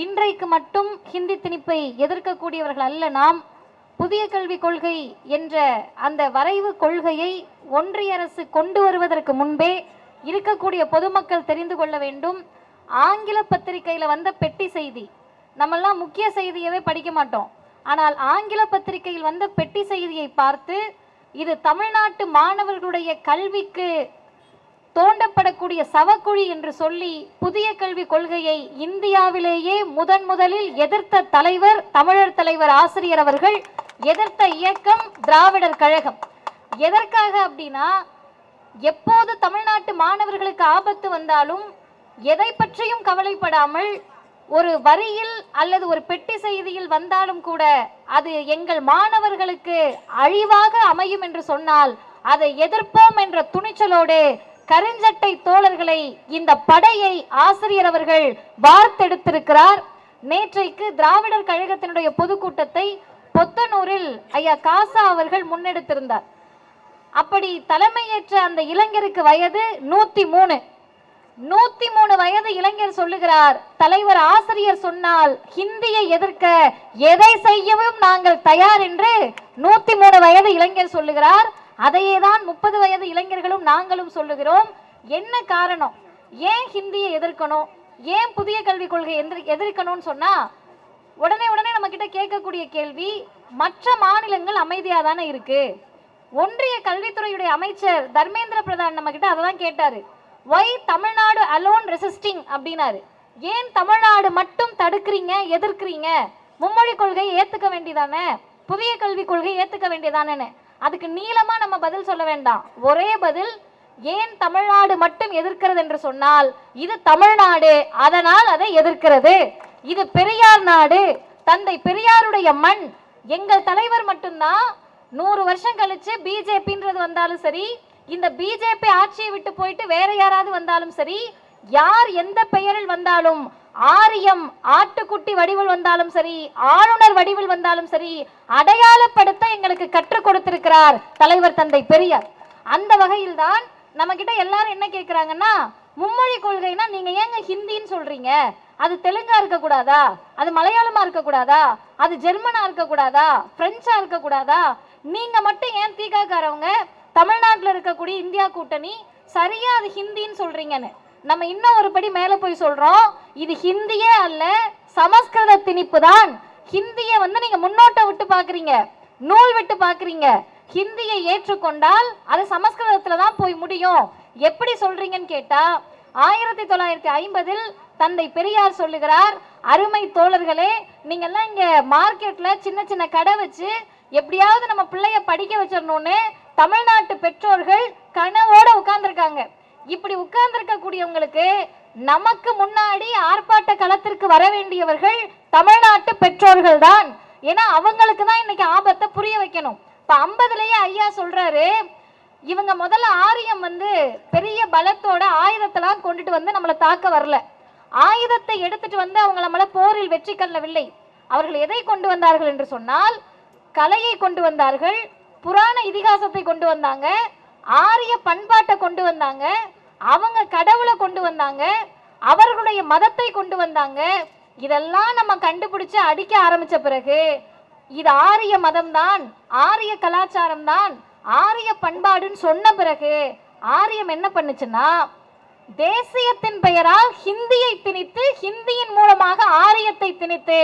இன்றைக்கு மட்டும் ஹிந்தி திணிப்பை எதிர்க்கக்கூடியவர்கள் அல்ல நாம். புதிய கல்விக் கொள்கை என்ற அந்த வரைவு கொள்கையை ஒன்றிய அரசு கொண்டு வருவதற்கு முன்பே இருக்கக்கூடிய பொதுமக்கள் தெரிந்து கொள்ள வேண்டும். ஆங்கில பத்திரிகையில் வந்த பெட்டி செய்தி, நம்மெல்லாம் முக்கிய செய்தியவே படிக்க மாட்டோம். ஆனால் ஆங்கில பத்திரிகையில் வந்த பெட்டி செய்தியை பார்த்து இது தமிழ்நாட்டு மாணவர்களுடைய கல்விக்கு தோண்டப்படக்கூடிய சவக்குழி என்று சொல்லி புதிய கல்விக் கொள்கையை இந்தியாவிலேயே முதலில் எதிர்த்த தலைவர் தமிழர் தலைவர் ஆசிரியர் அவர்கள், எதிர்த்த இயக்கம் திராவிடர் கழகம். எதற்காக அப்படின்னா, எப்போது தமிழ்நாட்டு மாணவர்களுக்கு ஆபத்து வந்தாலும் எதை பற்றியும் கவலைப்படாமல் ஒரு வரியில் அல்லது ஒரு பெட்டி செய்தியில் வந்தாலும் கூட அது எங்கள் மாணவர்களுக்கு அழிவாக அமையும் என்று சொன்னால் அதை எதிர்ப்போம் என்ற துணிச்சலோடு கருஞ்சட்டை தோழர்களை, இந்த படையை ஆசிரியர் அவர்கள் வார்த்தெடுத்திருக்கிறார். நேற்றைக்கு திராவிடர் கழகத்தினுடைய பொதுக்கூட்டத்தை பொத்தனூரில் ஐயா காசா அவர்கள் முன்னெடுத்திருந்தார். அப்படி தலைமையேற்ற அந்த இளைஞருக்கு வயது 103 வயது இளைஞர் சொல்லுகிறார், தலைவர் ஆசிரியர் சொன்னால் ஹிந்தியை எதிர்க்க எதை செய்யவும் நாங்கள் தயார் என்று 103 வயது இளைஞர் சொல்லுகிறார். அதையேதான் 30 வயது இளைஞர்களும் நாங்களும் சொல்லுகிறோம். என்ன காரணம்? ஏன் ஹிந்தியை எதிர்க்கணும், ஏன் புதிய கல்விக் கொள்கை எதிர்க்கணும்னு சொன்னா உடனே நம்ம கிட்ட கேட்கக்கூடிய கேள்வி, மற்ற மாநிலங்கள் அமைதியா தானே இருக்கு. ஒன்றிய கல்வித்துறையுடைய அமைச்சர் தர்மேந்திர பிரதான் நம்ம கிட்ட அதான் கேட்டாரு, வை தமிழ்நாடு அலோன் ரெசிஸ்டிங் அப்படின்னாரு. ஏன் தமிழ்நாடு மட்டும் தடுக்கிறீங்க, எதிர்க்கிறீங்க? மும்மொழி கொள்கையை ஏத்துக்க வேண்டியதானே, புதிய கல்விக் கொள்கையை ஏத்துக்க வேண்டியதானே. அதுக்கு நீளமா நம்ம பதில் சொல்ல வேண்டாம். ஒரே பதில், ஏன் தமிழ்நாடு மட்டும் எதிர்க்கிறது என்று சொன்னால் இது தமிழ்நாடு, அதனால் அதை எதிர்க்கிறது. இது பெரியார் நாடு, தந்தை பெரியாருடைய மண். எங்கள் தலைவர் மட்டும்தான் 100 வருஷம் கழிச்சு பிஜேபின்றது வந்தாலும் சரி, இந்த பிஜேபி ஆட்சியை விட்டு போயிட்டு வேற யாராவது வந்தாலும் சரி, யார் எந்த பெயரில் வந்தாலும், ஆரியம் ஆட்டுக்குட்டி வடிவில் வந்தாலும் சரி, ஆளுநர் வடிவில் வந்தாலும் சரி, அடையாளப்படுத்த எங்களுக்கு கற்றுக் கொடுத்திருக்கிறார் தலைவர் தந்தை பெரியார். அந்த வகையில் தான் நம்ம கிட்ட எல்லாரும் என்ன கேட்கிறாங்கன்னா, மும்மொழி கொள்கைனா நீங்க ஏங்க ஹிந்தின்னு சொல்றீங்க? அது தெலுங்கா இருக்கக்கூடாதா, அது மலையாளமா இருக்கக்கூடாதா, அது ஜெர்மனா இருக்கக்கூடாதா, பிரெஞ்சா இருக்கக்கூடாதா? நீங்க மட்டும் ஏன் தீகாக்காரவங்க தமிழ்நாட்டில் இருக்கக்கூடிய இந்தியா கூட்டணி சரியா அது ஹிந்தின்னு சொல்றீங்கன்னு நம்ம இன்னும் ஒரு படி மேல போய் சொல்றோம், இது ஹிந்தியே அல்ல, சமஸ்கிருத திணிப்பு தான். ஹிந்தியை நீங்க முன்னோட்டம் விட்டு பாக்குறீங்க, நூல் விட்டு பாக்குறீங்க. ஹிந்தியை ஏற்றுக்கொண்டால் அது சமஸ்கிருதத்துல தான் போய் முடியும். எப்படி சொல்றீங்கன்னு கேட்டா, 1950 தந்தை பெரியார் சொல்லுகிறார், அருமை தோழர்களே, நீங்க எல்லாம் இங்க மார்க்கெட்ல சின்ன கடை வச்சு எப்படியாவது நம்ம பிள்ளைய படிக்க வச்சிடணும்னு தமிழ்நாட்டு பெற்றோர்கள் கனவோட உட்கார்ந்துருக்காங்க. இப்படி உட்கார்ந்திருக்க கூடியவங்களுக்கு நமக்கு முன்னாடி ஆர்ப்பாட்ட களத்திற்கு வர வேண்டியவர்கள் தமிழ்நாட்டு பெற்றோர்கள் தான். ஏன்னா அவங்களுக்கு தான் இன்னைக்கு ஆபத்தை புரிய வைக்கணும். இப்ப 50லயே ஐயா சொல்றாரு, இவங்க முதல்ல ஆரியம் பெரிய பலத்தோட ஆயுதத்தெல்லாம் கொண்டுட்டு நம்மளை தாக்க வரல. ஆயுதத்தை எடுத்துட்டு அவங்க நம்மள போரில் வெற்றி கொள்ளவில்லை. அவர்கள் எதை கொண்டு வந்தார்கள் என்று சொன்னால், கலையை கொண்டு வந்தார்கள், புராண இதிகாசத்தை கொண்டு வந்தாங்க, ஆரிய பண்பாட்டை கொண்டு வந்தாங்க, அவங்க கடவுளை கொண்டு வந்தாங்க, அவர்களுடைய மதத்தை கொண்டு வந்தாங்க. இதெல்லாம் நம்ம கண்டுபிடிச்சு அடிக்க ஆரம்பிச்ச பிறகு இது ஆரிய மதம் தான், ஆரிய கலாச்சாரம் தான், ஆரிய பண்பாடுன்னு சொன்ன பிறகு ஆரியம் என்ன பண்ணுச்சுன்னா, தேசியத்தின் பெயரால் ஹிந்தியை திணித்து, ஹிந்தியின் மூலமாக ஆரியத்தை திணித்து,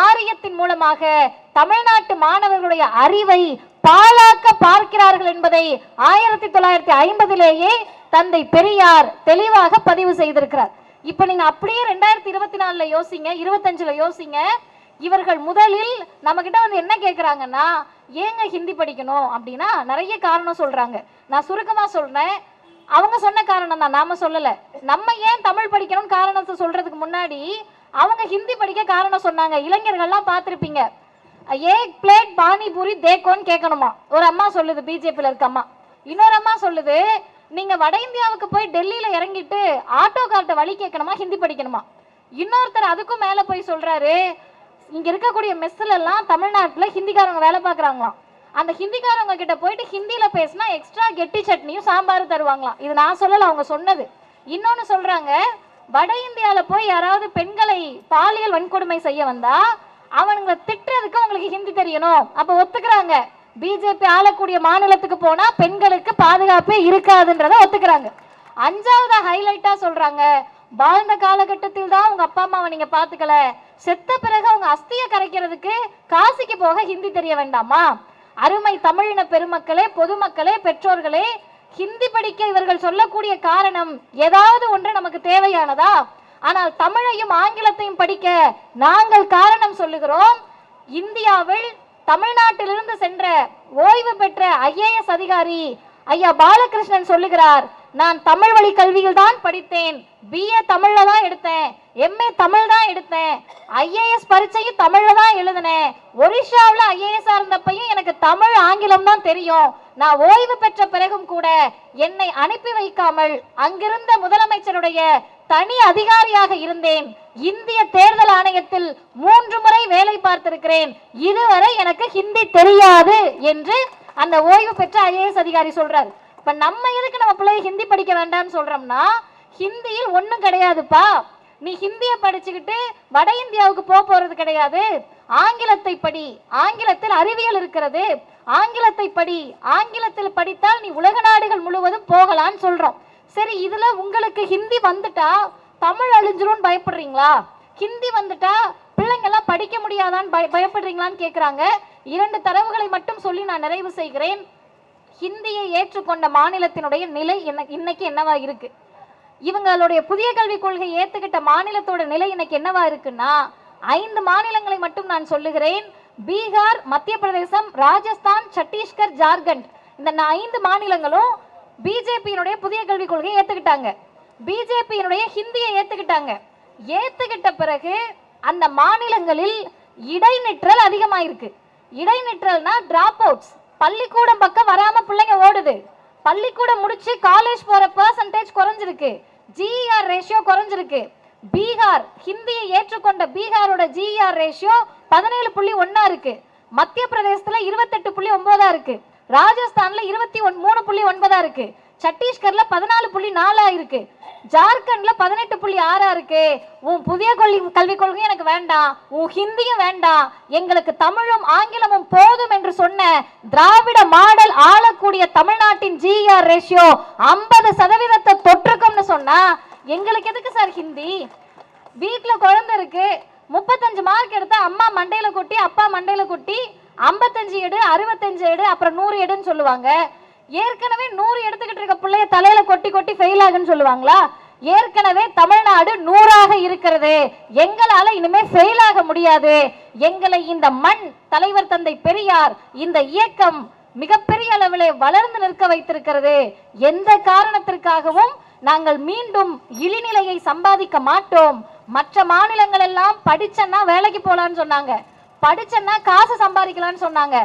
ஆரியத்தின் மூலமாக தமிழ்நாட்டு மாணவர்களுடைய அறிவை பாழாக்க பார்க்கிறார்கள் என்பதை 1950லேயே தந்தை பெரியார் தெளிவாக பதிவு செய்திருக்கிறார். இப்ப நீங்க அப்படியே 2024 யோசிங்க, 25 யோசிங்க. இவர்கள் முதலில் நம்ம கிட்ட என்ன கேட்கிறாங்கன்னா, ஏங்க ஹிந்தி படிக்கணும் அப்படின்னா நிறைய காரணம் சொல்றாங்க. நான் சுருக்கமா சொல்றேன், அவங்க சொன்ன காரணம் தான், நாம சொல்லல. நம்ம ஏன் தமிழ் படிக்கணும் காரணத்தை சொல்றதுக்கு முன்னாடி அவங்க ஹிந்தி படிக்க காரணம் சொன்னாங்க. இளைஞர்கள்லாம் பார்த்திருப்பீங்க, ஏக் பிளேட் பானிபூரி தேக்கோன்னு கேட்கணுமா ஒரு அம்மா சொல்லுது, பிஜேபியில் இருக்க அம்மா. இன்னொரு அம்மா சொல்லுது, நீங்க வட இந்தியாவுக்கு போய் டெல்லியில இறங்கிட்டு ஆட்டோ கார்ட்ட வழி கேட்கணுமா, ஹிந்தி படிக்கணுமா. இன்னொருத்தர் அதுக்கும் மேல போய் சொல்றாரு, இங்க இருக்கக்கூடிய மெஸ்ல எல்லாம் தமிழ்நாட்டுல ஹிந்திக்காரங்க வேலை பார்க்கறாங்களாம், அந்த ஹிந்திக்காரங்க கிட்ட போயிட்டு ஹிந்தியில பேசினா எக்ஸ்ட்ரா கெட்டி சட்னியும் சாம்பாரும் தருவாங்களாம். இது நான் சொல்லல, அவங்க சொன்னது. இன்னொன்னு சொல்றாங்க, வட இந்தியால போய் யாராவது பெண்களை பாலியல் வன்கொடுமை செய்ய வந்தா அவனுங்களை திட்டுறதுக்கு உங்களுக்கு ஹிந்தி தெரியணும். அப்ப ஒத்துக்கிறாங்க. பிஜேபி ஆளக்கூடிய மாநிலத்துக்கு போனா பெண்களுக்கு பாதுகாப்பே இருக்காதுன்றத ஒத்துக்கிறாங்க. அஞ்சாவது ஹைலைட்டா சொல்றாங்க, வாழ்ந்த காலகட்டத்தில் தான் உங்க அப்பா அம்மாவை நீங்க பாத்துக்கல, செத்த பிறகு அவங்க அஸ்தியை கரைக்கிறதுக்கு காசிக்கு போக ஹிந்தி தெரிய வேண்டாமா? அருமை தமிழின பெருமக்களே, பொதுமக்களே, பெற்றோர்களே, ஹிந்தி படிக்க இவர்கள் சொல்லக்கூடிய காரணம் ஏதாவது ஒன்று நமக்கு தேவையானதா? ஆனால் தமிழையும் ஆங்கிலத்தையும் படிக்க நாங்கள் காரணம் சொல்லுகிறோம். இந்தியாவில் தமிழ்நாட்டிலிருந்து சென்ற ஓய்வு பெற்ற IAS அதிகாரி ஐயா பாலகிருஷ்ணன் சொல்லுகிறார், நான் தமிழ் வழி கல்வியில் தான் படித்தேன், BA தமிழ்ல தான் எடுத்தேன், MA தமிழ் தான் எடுத்தேன், IAS பரீட்சையும் தமிழ்ல தான் எழுதினேன், ஒரிஷாவில் IAS இருந்தப்பையும் எனக்கு தமிழ் ஆங்கிலம் தான் தெரியும். நான் ஓய்வு பெற்ற பிறகும் கூட என்னை அனுப்பி வைக்காமல் அங்கிருந்த முதலமைச்சருடைய தனி அதிகாரியாக இருந்தேன். இந்திய தேர்தல் ஆணையத்தில் 3 முறை வேலை பார்த்திருக்கிறேன், இதுவரை எனக்கு ஹிந்தி தெரியாது என்று அந்த ஓய்வு பெற்ற IAS அதிகாரி சொல்றாரு. இப்ப நம்ம எதுக்கு நம்ம பிள்ளைய ஹிந்தி படிக்க வேண்டாம்னு சொல்றோம்னா, ஹிந்தியில் ஒண்ணும் கிடையாதுப்பா, நீ ஹிந்தியை படிச்சுக்கிட்டு வட இந்தியாவுக்கு போறது கிடையாது, ஆங்கிலத்தை படி, ஆங்கிலத்தில் அறிவியல் இருக்கிறது, ஆங்கிலத்தை படி, ஆங்கிலத்தில் படித்தால் நீ உலக நாடுகள் முழுவதும் போகலான்னு சொல்றோம். சரி, இதுல உங்களுக்கு ஹிந்தி வந்துட்டா தமிழ் அழிஞ்சிரும் பயப்படுறீங்களா? ஹிந்தி வந்துட்டா பிள்ளைங்க எல்லாம் படிக்க முடியாதான்னு பயப்படுறீங்களான்னு கேட்கிறாங்க. 2 தரவுகளை மட்டும் சொல்லி நான் நிறைவு செய்கிறேன். ஹிந்தியை ஏற்றுக்கொண்ட மாநிலத்தினுடைய நிலை இன்னைக்கு என்னவா இருக்கு? இவங்களுடைய புதிய கல்விக் கொள்கை ஏத்துக்கிட்ட மாநிலத்தோட நிலை இன்னைக்கு என்னவா இருக்குன்னா, 5 மாநிலங்களை மட்டும் நான் சொல்லுகிறேன். பீகார், மத்திய பிரதேசம், ராஜஸ்தான், சத்தீஸ்கர், ஜார்க்கண்ட், இந்த 5 மாநிலங்களும் பிஜேபியினுடைய புதிய கல்விக் கொள்கையை ஏத்துக்கிட்டாங்க. பிஜேபியினுடைய ஹிந்தியை ஏத்துக்கிட்டாங்க. ஏத்துக்கிட்ட பிறகு அந்த மாநிலங்களில் இடைநிற்றல் அதிகமாயிருக்கு. இடைநிற்றல்னா டிராப் அவுட்ஸ், பள்ளிக்கூடம் பக்கம் வராம பிள்ளைங்க ஓடுது. பள்ளிக்கூடம் முடிச்சு காலேஜ் போற பெர்சன்டேஜ் குறைஞ்சிருக்கு, GER ரேஷியோ குறைஞ்சிருக்கு. பீகார், ஹிந்தியை ஏற்றுக்கொண்ட பீகாரோட GER ரேஷியோ 17.1 இருக்கு. மத்திய பிரதேசத்துல 28.9 இருக்கு. ராஜஸ்தான்ல 23.9 இருக்கு. சத்தீஸ்கர்ல 14.4 இருக்கு. ஜார்க்கண்ட்ல 18.6 இருக்கு. உன் புதிய கல்விக் கொள்கை எனக்கு வேண்டாம், உன் ஹிந்தியும் வேண்டாம், எங்களுக்கு தமிழும் ஆங்கிலமும் போதும் என்று சொன்ன திராவிட மாடல் ஆளக்கூடிய தமிழ்நாட்டின் GER ரேஷியோ 50% தொற்றுக்கும்னு சொன்னா எங்களுக்கு எதுக்கு சார் ஹிந்தி? வீட்டுல குழந்தை இருக்கு, 35 மார்க் எடுத்தா அம்மா மண்டையில கொட்டி அப்பா மண்டையில கொட்டி 55 எடு, 65 எடு, அப்புறம் 100 எடுன்னு சொல்லுவாங்க. ஏற்கனவே 100 எடுத்துக்கிட்டு இருக்க பிள்ளைய தலையில கொட்டி கொட்டி ஃபெயில் ஆகுன்னு சொல்லுவாங்களா? ஏற்கனவே தமிழ்நாடு 100ஆக இருக்கிறது, எங்களால இனிமே ஃபெயில் ஆக முடியாது. எங்களை இந்த மண், தலைவர் தந்தை பெரியார், இந்த இயக்கம் மிகப்பெரிய அளவிலே வளர்ந்து நிற்க வைத்திருக்கிறது. எந்த காரணத்திற்காகவும் நாங்கள் மீண்டும் இழிநிலையை சம்பாதிக்க மாட்டோம். மற்ற மாநிலங்கள் எல்லாம் படிச்சன்னா வேலைக்கு போலான்னு சொன்னாங்க, படிச்சன்னா காசு சம்பாதிக்கலான்னு சொன்னாங்க,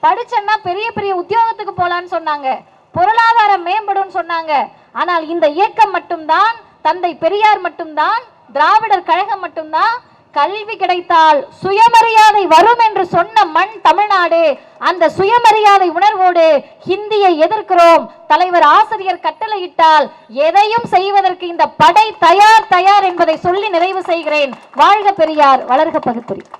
படிச்சன்னா பெரிய பெரிய உத்தியோகத்துக்கு போலான்னு சொன்னாங்க, பொருளாதாரம் மேம்படும் சொன்னாங்க. ஆனால் இந்த இயக்கம் மட்டும்தான், தந்தை பெரியார் மட்டும்தான், திராவிடர் கழகம் மட்டும்தான் கல்வி கிடைத்தால் சுயமரியாதை வரும் என்று சொன்ன மண் தமிழ்நாடு. அந்த சுயமரியாதை உணர்வோடு ஹிந்தியை எதிர்க்கிறோம். தலைவர் ஆசிரியர் கட்டளையிட்டால் எதையும் செய்வதற்கு இந்த படை தயார் தயார் என்பதை சொல்லி நிறைவு செய்கிறேன். வாழ்க பெரியார், வளர்க பகுத்தறிவு.